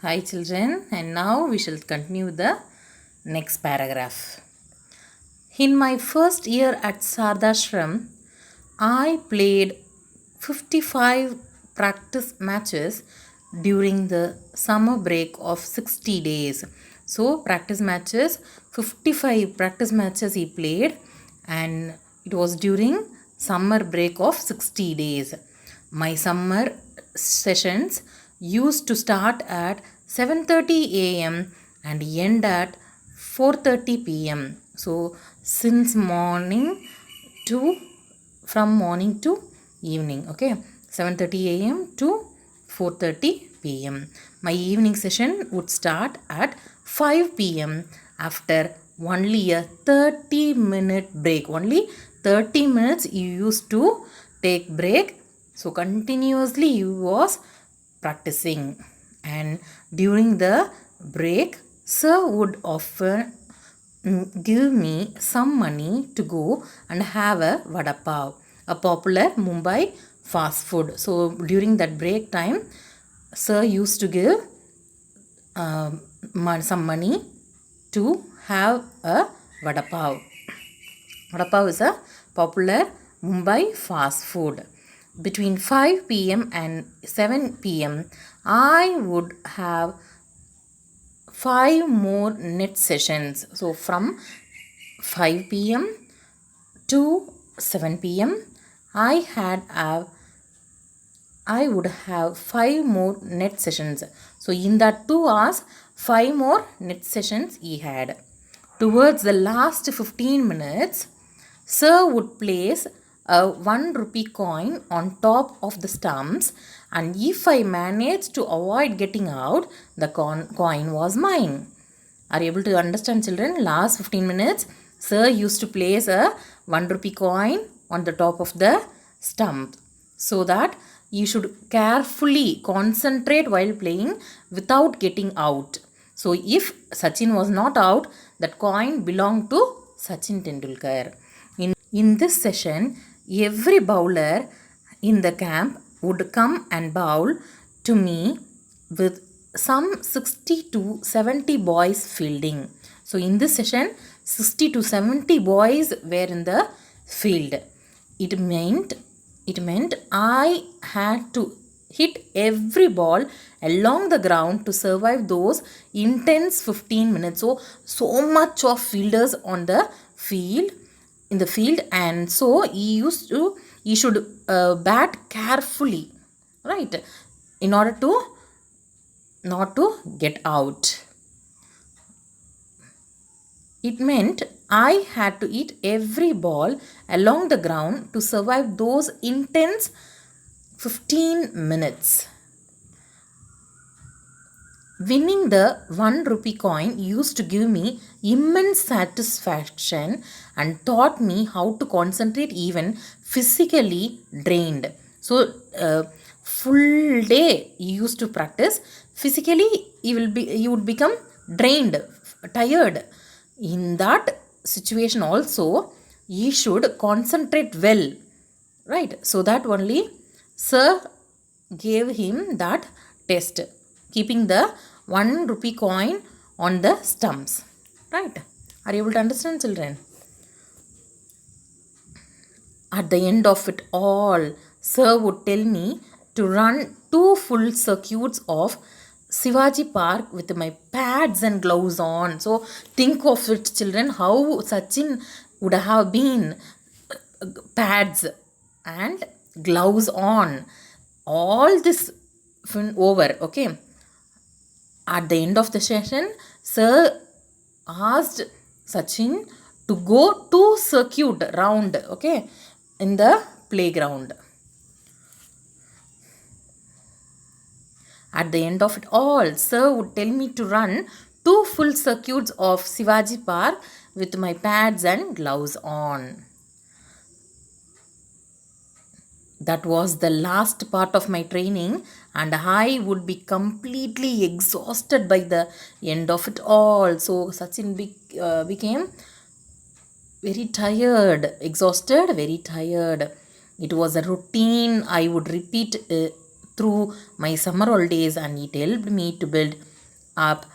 Hi children, and now we shall continue the next paragraph. In my first year at Sardashram, I played 55 practice matches during the summer break of 60 days. So practice matches, 55 practice matches he played, and it was during summer break of 60 days. My summer sessions used to start at 7:30 a.m. and end at 4:30 p.m. So since morning to from morning to evening, okay, 7:30 a.m. to 4:30 p.m. My evening session would start at 5 p.m. after only a 30-minute break. Only 30 minutes you used to take break. So continuously you was practicing, and during the break sir would often give me some money to go and have a vada pav, a popular Mumbai fast food. So during that break time sir used to give some money to have a vada pav. Vada pav is a popular Mumbai fast food. Between 5 p.m. and 7 p.m. I would have 5 more net sessions. So from 5 p.m. to 7 p.m. I would have 5 more net sessions. So in that 2 hours, 5 more net sessions he had. Towards the last 15 minutes, sir would place a 1 rupee coin on top of the stumps, and if I managed to avoid getting out, the coin was mine. Are you able to understand, children? Last 15 minutes, sir used to place a 1 rupee coin on the top of the stump, so that you should carefully concentrate while playing without getting out. So if Sachin was not out, that coin belonged to Sachin Tendulkar. In this session, every bowler in the camp would come and bowl to me with some 60 to 70 boys fielding. So in this session, 60 to 70 boys were in the field. It meant I had to hit every ball along the ground to survive those intense 15 minutes. So much of fielders on the field, in the field, and so he should bat carefully, right, in order to not to get out. It meant I had to hit every ball along the ground to survive those intense 15 minutes. Winning the 1 rupee coin used to give me immense satisfaction and taught me how to concentrate even physically drained. So full day you used to practice. Physically you would become drained, tired. In that situation also you should concentrate well, right? So that only sir gave him that test, keeping the 1 rupee coin on the stumps, right? Are you able to understand, children? At the end of it all, sir would tell me to run 2 full circuits of Shivaji Park with my pads and gloves on. So think of it, children, how Sachin would have been pads and gloves on. All this over, okay. At the end of the session, sir asked Sachin to go 2 circuit round, okay, in the playground. At the end of it all, sir would tell me to run 2 full circuits of Shivaji Park with my pads and gloves on. That was the last part of my training, and I would be completely exhausted by the end of it all. So Sachin became very tired, exhausted, very tired. It was a routine I would repeat through my summer holidays, and it helped me to build up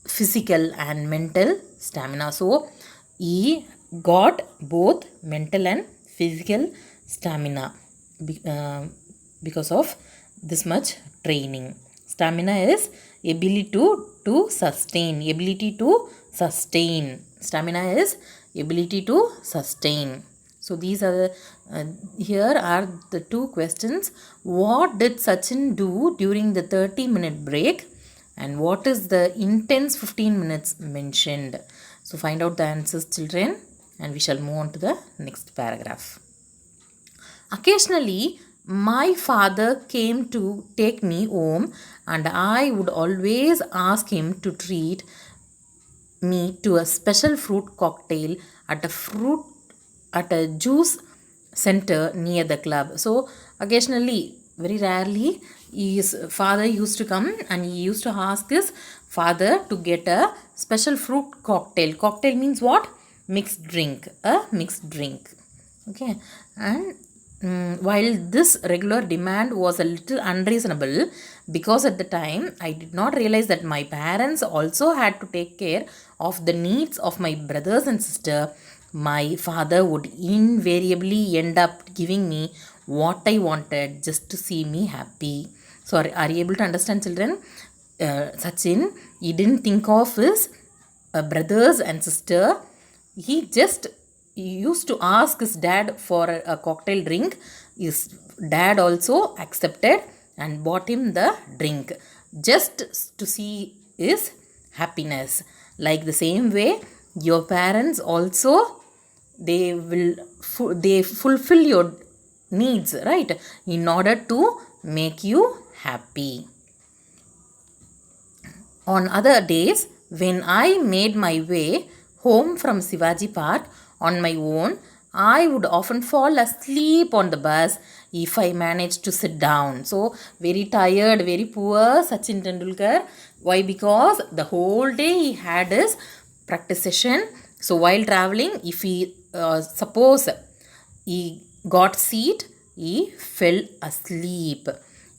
physical and mental stamina. So he got both mental and physical stamina because of this much training. Stamina is ability to sustain. Ability to sustain. Stamina is ability to sustain. So these are here are the two questions. What did Sachin do during the 30-minute break? And what is the intense 15 minutes mentioned? So find out the answers, children, and we shall move on to the next paragraph. Occasionally, my father came to take me home, and I would always ask him to treat me to a special fruit cocktail at a juice center near the club. So occasionally, very rarely, his father used to come and he used to ask his father to get a special fruit cocktail. Cocktail means what? Mixed drink. A mixed drink. Okay. And while this regular demand was a little unreasonable, because at the time I did not realize that my parents also had to take care of the needs of my brothers and sister, my father would invariably end up giving me what I wanted just to see me happy. So are you able to understand, children? Sachin, he didn't think of his brothers and sister. He used to ask his dad for a cocktail drink. His dad also accepted and bought him the drink just to see his happiness. Like the same way, your parents also, they fulfill your needs, right, in order to make you happy. On other days, when I made my way home from Shivaji Park on my own, I would often fall asleep on the bus if I managed to sit down. So, very tired, very poor Sachin Tendulkar. Why? Because the whole day he had his practice session. So, while traveling, if he suppose he got seat, he fell asleep.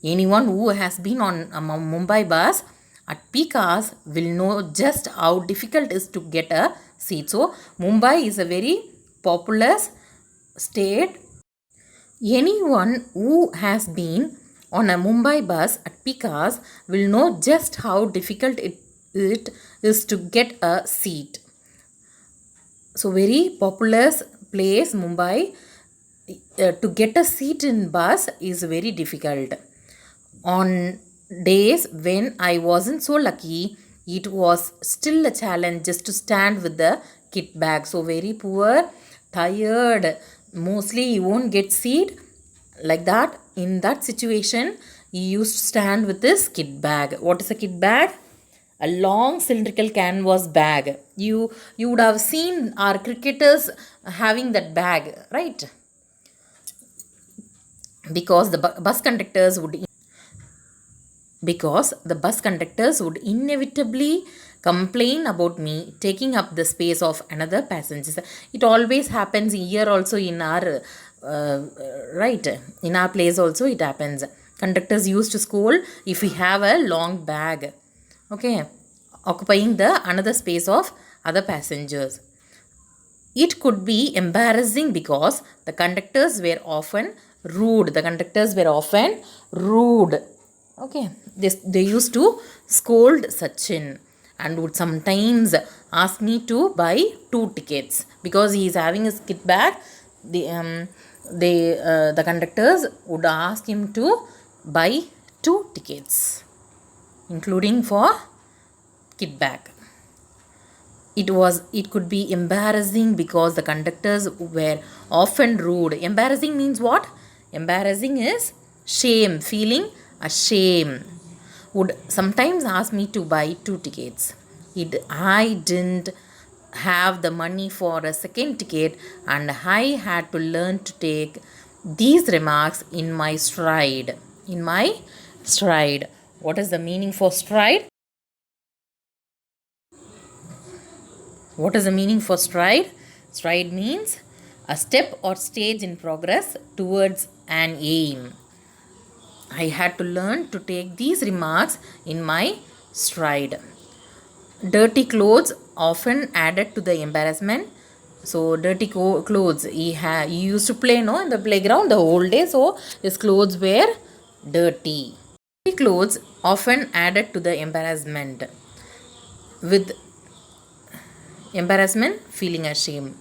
Anyone who has been on a Mumbai bus at peak hours will know just how difficult it is to get a seat. So, Mumbai is a very populous state. Anyone who has been on a Mumbai bus at peak hours will know just how difficult it is to get a seat. So, very populous place, Mumbai. To get a seat in bus is very difficult. On days when I wasn't so lucky, it was still a challenge just to stand with the kit bag. So very poor, tired, mostly you won't get seat like that. In that situation, he used to stand with this kit bag. What is a kit bag? A long cylindrical canvas bag. You would have seen our cricketers having that bag, right? Because the bus conductors would inevitably complain about me taking up the space of another passengers. It always happens here also in our right, in our place also it happens. Conductors used to scold if we have a long bag, okay, occupying the another space of other passengers. It could be embarrassing because the conductors were often rude. Okay, they used to scold Sachin and would sometimes ask me to buy 2 tickets because he is having his kit bag. The conductors would ask him to buy 2 tickets, including for kit bag. It could be embarrassing because the conductors were often rude. Embarrassing means what? Embarrassing is shame, feeling ashamed. Would sometimes ask me to buy 2 tickets. I didn't have the money for a second ticket and I had to learn to take these remarks in my stride. What is the meaning for stride? What is the meaning for stride? Stride means a step or stage in progress towards an aim. I had to learn to take these remarks in my stride. Dirty clothes often added to the embarrassment. So dirty clothes he used to play no in the playground the whole day, so his clothes were dirty. Dirty clothes often added to the embarrassment. With embarrassment, feeling ashamed.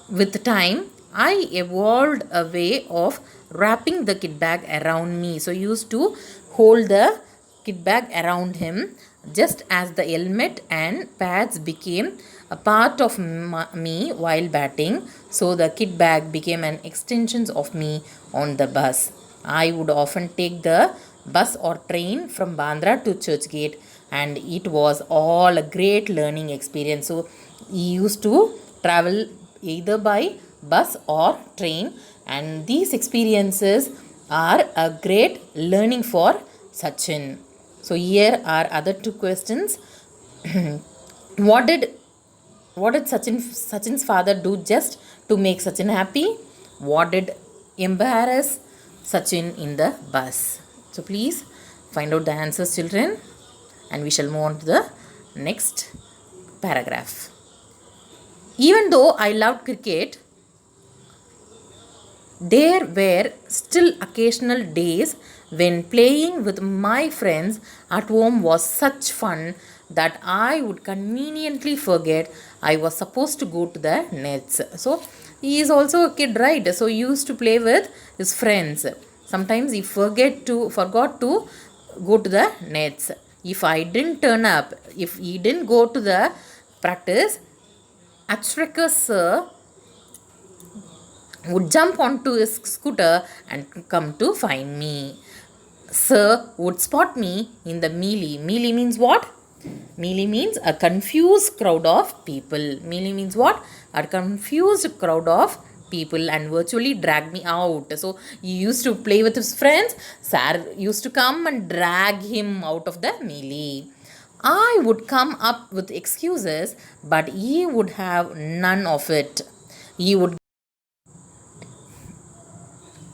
With time, I evolved a way of wrapping the kit bag around me. So, used to hold the kit bag around him just as the helmet and pads became a part of me while batting. So, the kit bag became an extension of me on the bus. I would often take the bus or train from Bandra to Churchgate, and it was all a great learning experience. So, he used to travel either by bus or train, and these experiences are a great learning for Sachin. So here are other two questions. what did Sachin's father do just to make Sachin happy? What did embarrass Sachin in the bus? So please find out the answers, children, and we shall move on to the next paragraph. Even though I loved cricket, there were still occasional days when playing with my friends at home was such fun that I would conveniently forget I was supposed to go to the nets. So he is also a kid, right? So he used to play with his friends. Sometimes he forgot to go to the nets. If I didn't turn up, if he didn't go to the practice, Achrekar sir would jump onto his scooter and come to find me. Sir would spot me in the melee. Melee means what? Melee means a confused crowd of people. Melee means what? A confused crowd of people, and virtually drag me out. So he used to play with his friends. Sir used to come and drag him out of the melee. I would come up with excuses, but he would have none of it. He would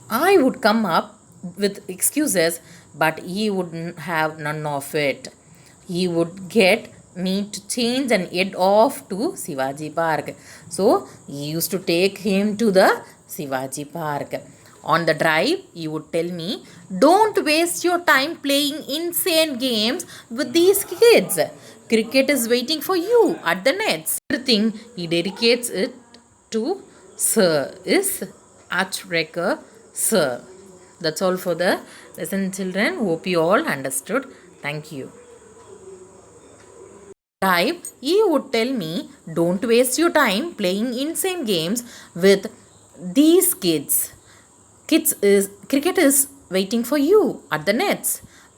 I would come up with excuses, but he would have none of it. He would get me to change and head off to Shivaji Park. So he used to take him to the Shivaji Park. On the drive, he would tell me, "Don't waste your time playing insane games with these kids. Cricket is waiting for you at the nets." Everything he dedicates it to Sir is Achrekar Sir. That's all for the lesson, children. Hope you all understood. Thank you. Time, he would tell me, "Don't waste your time playing insane games with these kids. Cricket is waiting for you at the nets.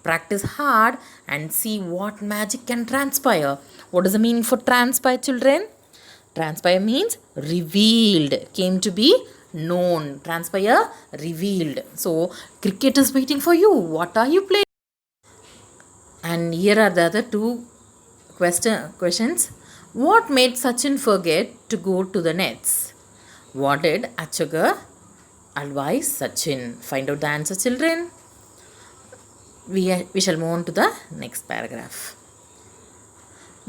Practice hard and see what magic can transpire." What does the meaning for transpire, children? Transpire means revealed, came to be known. Transpire, revealed. So, cricket is waiting for you. What are you playing? And here are the other two questions. What made Sachin forget to go to the nets? What did Achrekar advise Sachin? Find out the answer, children. We shall move on to the next paragraph.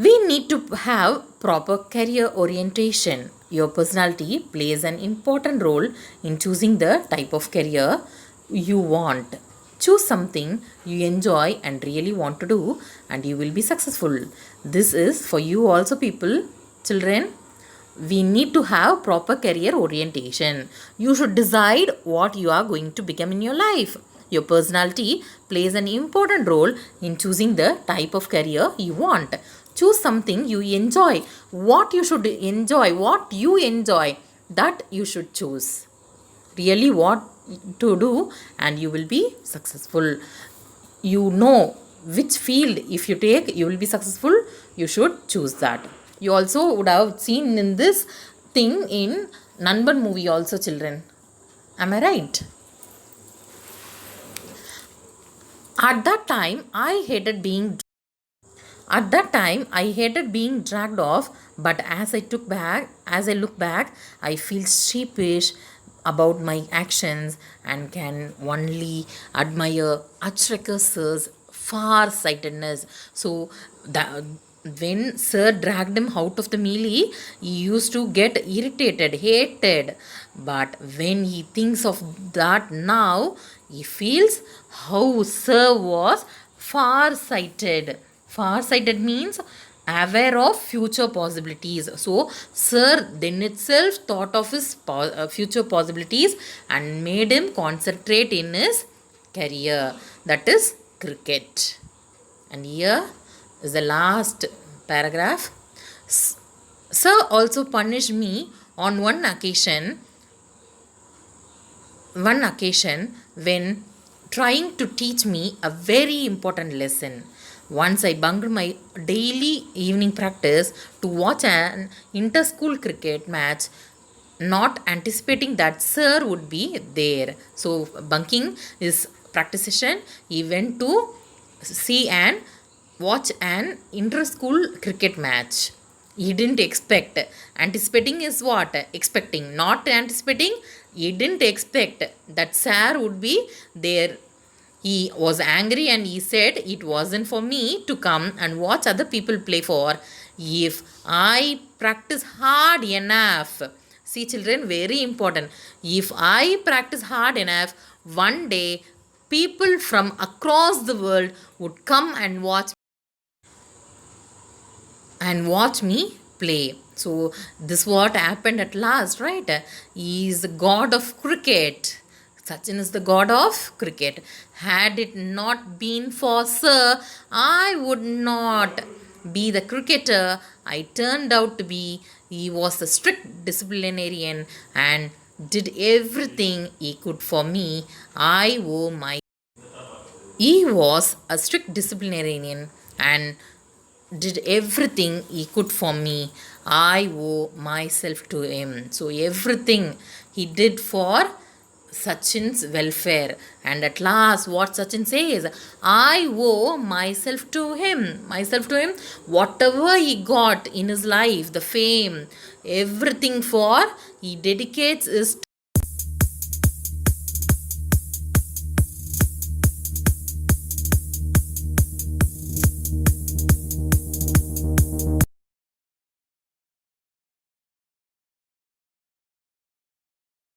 We need to have proper career orientation. Your personality plays an important role in choosing the type of career you want. Choose something you enjoy and really want to do, and you will be successful. This is for you also, people, children. We need to have proper career orientation. You should decide what you are going to become in your life. Your personality plays an important role in choosing the type of career you want. Choose something you enjoy. What you should enjoy, what you enjoy, that you should choose. Really what to do, and you will be successful. You know which field if you take you will be successful, you should choose that. You also would have seen in this thing in Nanban movie also, children. Am I right? At that time, I hated being dragged off, but as I look back, I feel sheepish about my actions and can only admire Achrekar sir's far-sightedness. So when Sir dragged him out of the melee, he used to get irritated, hated. But when he thinks of that now, he feels how Sir was far sighted. Far sighted means aware of future possibilities. So, Sir then itself thought of his future possibilities and made him concentrate in his career, that is cricket. And here is the last paragraph. Sir also punished me on one occasion when trying to teach me a very important lesson. Once I bunked my daily evening practice to watch an inter-school cricket match, not anticipating that Sir would be there. So, bunking his practice session, he went to see and watch an inter-school cricket match. He didn't expect. Anticipating is what? Expecting. Not anticipating, he didn't expect that Sir would be there. He was angry and he said it wasn't for me to come and watch other people play for. If I practice hard enough, see children, very important. If I practice hard enough, one day people from across the world would come and watch me play. So this what happened at last, right? He is the god of cricket. Sachin is the god of cricket. Had it not been for Sir, I would not be the cricketer I turned out to be. He was a strict disciplinarian and did everything he could for me. He was a strict disciplinarian and did everything he could for me. I owe myself to him. So everything he did for Sachin's welfare. And at last, what Sachin says, I owe myself to him. Myself to him. Whatever he got in his life, the fame, everything for, he dedicates his